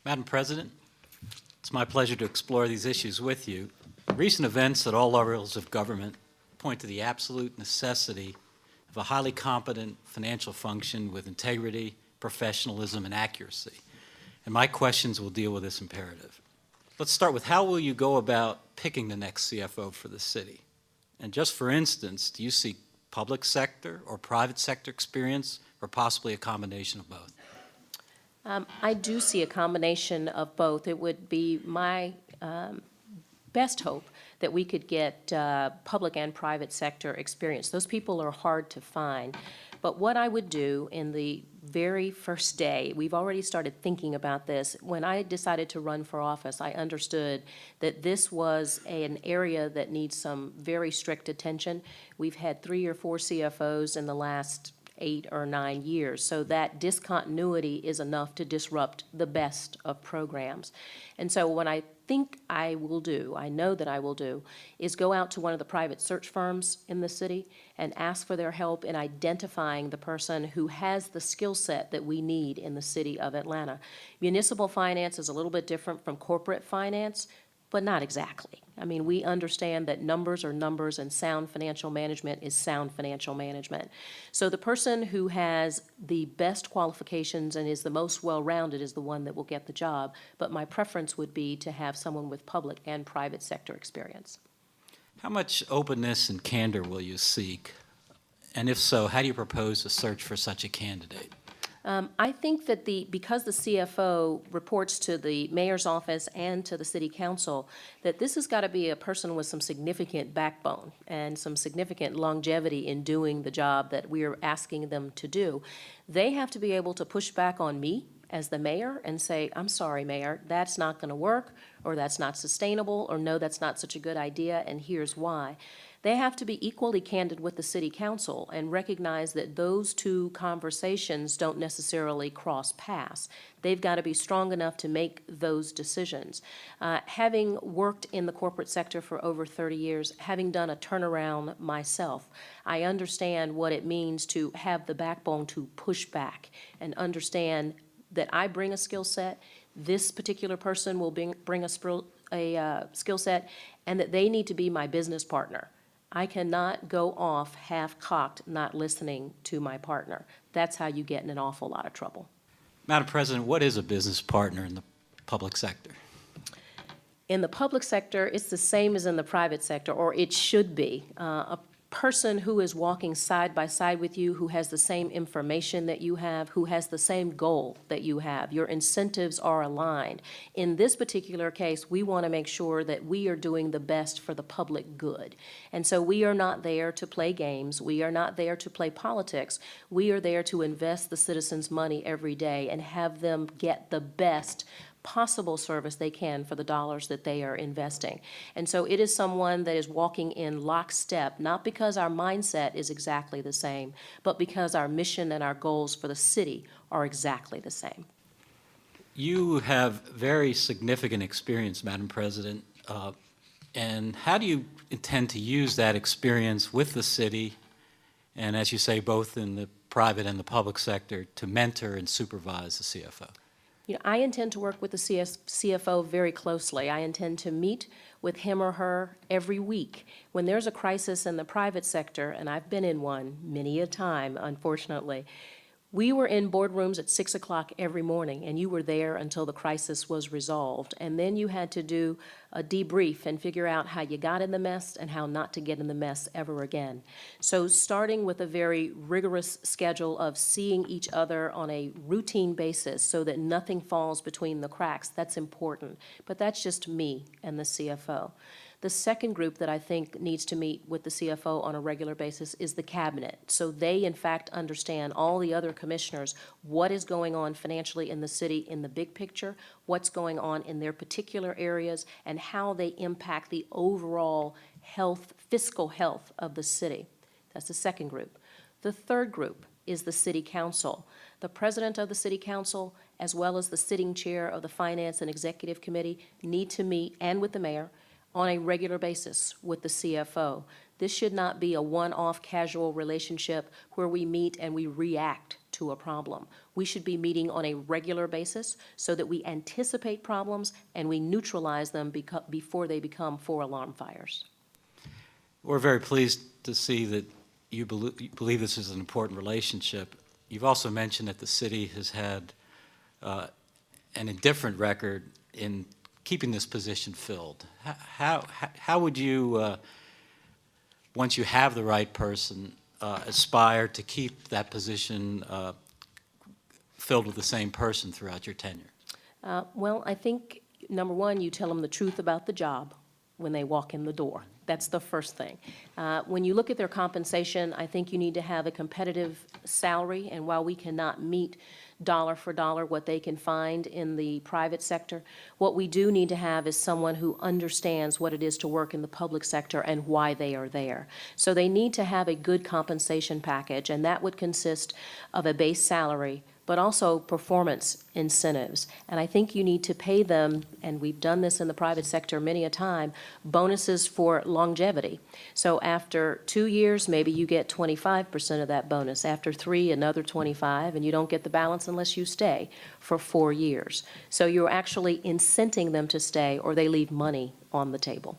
Madam President, it's my pleasure to explore these issues with you. Recent events at all levels of government point to the absolute necessity of a highly competent financial function with integrity, professionalism, and accuracy. And my questions will deal with this imperative. Let's start with how will you go about picking the next CFO for the city? And just for instance, do you seek public sector or private sector experience, or possibly a combination of both? I do see a combination of both. It would be my best hope that we could get public and private sector experience. Those people are hard to find. But what I would do in the very first day, we've already started thinking about this. When I decided to run for office, I understood that this was an area that needs some very strict attention. We've had 3 or 4 CFOs in the last 8 or 9 years. So that discontinuity is enough to disrupt the best of programs. And so what I think I will do, I know that I will do, is go out to one of the private search firms in the city and ask for their help in identifying the person who has the skill set that we need in the city of Atlanta. Municipal finance is a little bit different from corporate finance, but not exactly. I mean, we understand that numbers are numbers and sound financial management is sound financial management. So the person who has the best qualifications and is the most well-rounded is the one that will get the job. But my preference would be to have someone with public and private sector experience. How much openness and candor will you seek? And if so, how do you propose to search for such a candidate? I think that because the CFO reports to the mayor's office and to the city council, that this has got to be a person with some significant backbone and some significant longevity in doing the job that we are asking them to do. They have to be able to push back on me as the mayor and say, I'm sorry, Mayor, that's not going to work, or that's not sustainable, or no, that's not such a good idea, and here's why. They have to be equally candid with the city council and recognize that those two conversations don't necessarily cross paths. They've got to be strong enough to make those decisions. Having worked in the corporate sector for over 30 years, having done a turnaround myself, I understand what it means to have the backbone to push back and understand that I bring a skill set, this particular person will bring a skill set, and that they need to be my business partner. I cannot go off half-cocked, not listening to my partner. That's how you get in an awful lot of trouble. Madam President, what is a business partner in the public sector? In the public sector, it's the same as in the private sector, or it should be. A person who is walking side by side with you, who has the same information that you have, who has the same goal that you have. Your incentives are aligned. In this particular case, we want to make sure that we are doing the best for the public good. And so we are not there to play games. We are not there to play politics. We are there to invest the citizens' money every day and have them get the best possible service they can for the dollars that they are investing. And so it is someone that is walking in lockstep, not because our mindset is exactly the same, but because our mission and our goals for the city are exactly the same. You have very significant experience, Madam President, and how do you intend to use that experience with the city, and as you say, both in the private and the public sector, to mentor and supervise the CFO? You know, I intend to work with the CFO very closely. I intend to meet with him or her every week. When there's a crisis in the private sector, and I've been in one many a time, unfortunately, we were in boardrooms at 6 o'clock every morning, and you were there until the crisis was resolved. And then you had to do a debrief and figure out how you got in the mess and how not to get in the mess ever again. So starting with a very rigorous schedule of seeing each other on a routine basis so that nothing falls between the cracks, that's important. But that's just me and the CFO. The second group that I think needs to meet with the CFO on a regular basis is the cabinet. So they, in fact, understand, all the other commissioners, what is going on financially in the city in the big picture, what's going on in their particular areas, and how they impact the overall health, fiscal health of the city. That's the second group. The third group is the city council. The president of the city council, as well as the sitting chair of the finance and executive committee, need to meet, and with the mayor, on a regular basis with the CFO. This should not be a one-off casual relationship where we meet and we react to a problem. We should be meeting on a regular basis so that we anticipate problems and we neutralize them before they become 4-alarm fires. We're very pleased to see that you believe this is an important relationship. You've also mentioned that the city has had an indifferent record in keeping this position filled. How would you, once you have the right person, aspire to keep that position filled with the same person throughout your tenure? Well, I think, number one, you tell them the truth about the job when they walk in the door. That's the first thing. When you look at their compensation, I think you need to have a competitive salary, and while we cannot meet dollar for dollar what they can find in the private sector, what we do need to have is someone who understands what it is to work in the public sector and why they are there. So they need to have a good compensation package, and that would consist of a base salary, but also performance incentives. And I think you need to pay them, and we've done this in the private sector many a time, bonuses for longevity. So after 2 years, maybe you get 25% of that bonus. After 3, another 25, and you don't get the balance unless you stay for 4 years. So you're actually incenting them to stay, or they leave money on the table.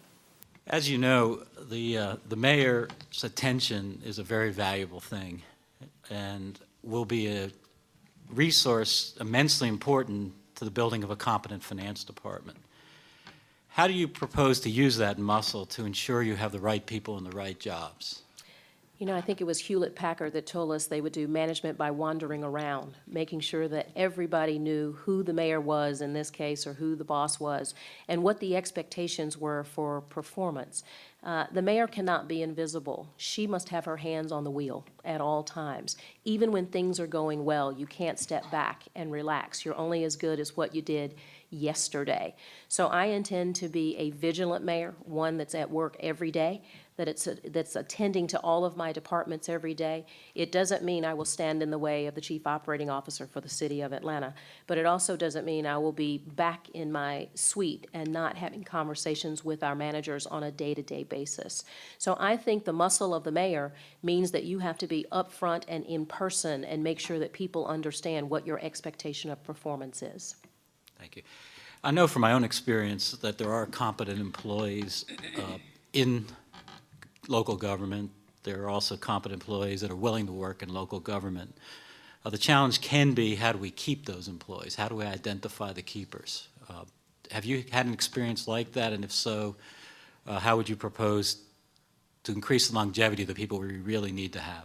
As you know, the mayor's attention is a very valuable thing and will be a resource immensely important to the building of a competent finance department. How do you propose to use that muscle to ensure you have the right people in the right jobs? You know, I think it was Hewlett-Packard that told us they would do management by wandering around, making sure that everybody knew who the mayor was in this case, or who the boss was, and what the expectations were for performance. The mayor cannot be invisible. She must have her hands on the wheel at all times. Even when things are going well, you can't step back and relax. You're only as good as what you did yesterday. So I intend to be a vigilant mayor, one that's at work every day, that's attending to all of my departments every day. It doesn't mean I will stand in the way of the chief operating officer for the city of Atlanta, but it also doesn't mean I will be back in my suite and not having conversations with our managers on a day-to-day basis. So I think the muscle of the mayor means that you have to be upfront and in person and make sure that people understand what your expectation of performance is. Thank you. I know from my own experience that there are competent employees in local government. There are also competent employees that are willing to work in local government. The challenge can be, how do we keep those employees? How do we identify the keepers? Have you had an experience like that? And if so, how would you propose to increase the longevity of the people we really need to have?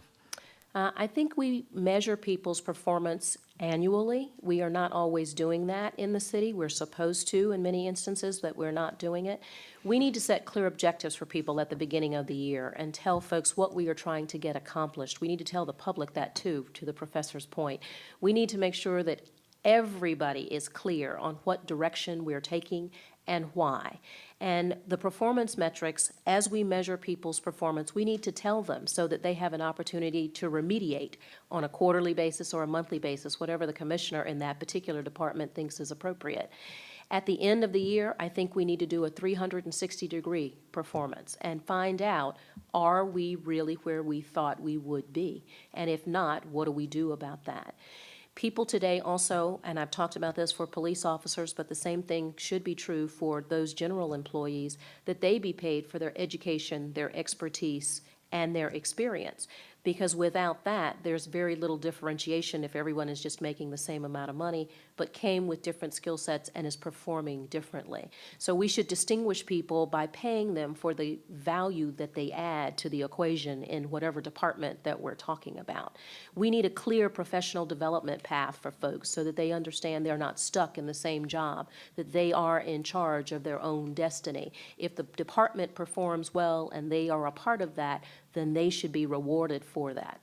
I think we measure people's performance annually. We are not always doing that in the city. We're supposed to in many instances, but we're not doing it. We need to set clear objectives for people at the beginning of the year and tell folks what we are trying to get accomplished. We need to tell the public that too, to the professor's point. We need to make sure that everybody is clear on what direction we're taking and why. And the performance metrics, as we measure people's performance, we need to tell them so that they have an opportunity to remediate on a quarterly basis or a monthly basis, whatever the commissioner in that particular department thinks is appropriate. At the end of the year, I think we need to do a 360-degree performance and find out, are we really where we thought we would be? And if not, what do we do about that? People today also, and I've talked about this for police officers, but the same thing should be true for those general employees, that they be paid for their education, their expertise, and their experience. Because without that, there's very little differentiation if everyone is just making the same amount of money, but came with different skill sets and is performing differently. So we should distinguish people by paying them for the value that they add to the equation in whatever department that we're talking about. We need a clear professional development path for folks so that they understand they're not stuck in the same job, that they are in charge of their own destiny. If the department performs well and they are a part of that, then they should be rewarded for that.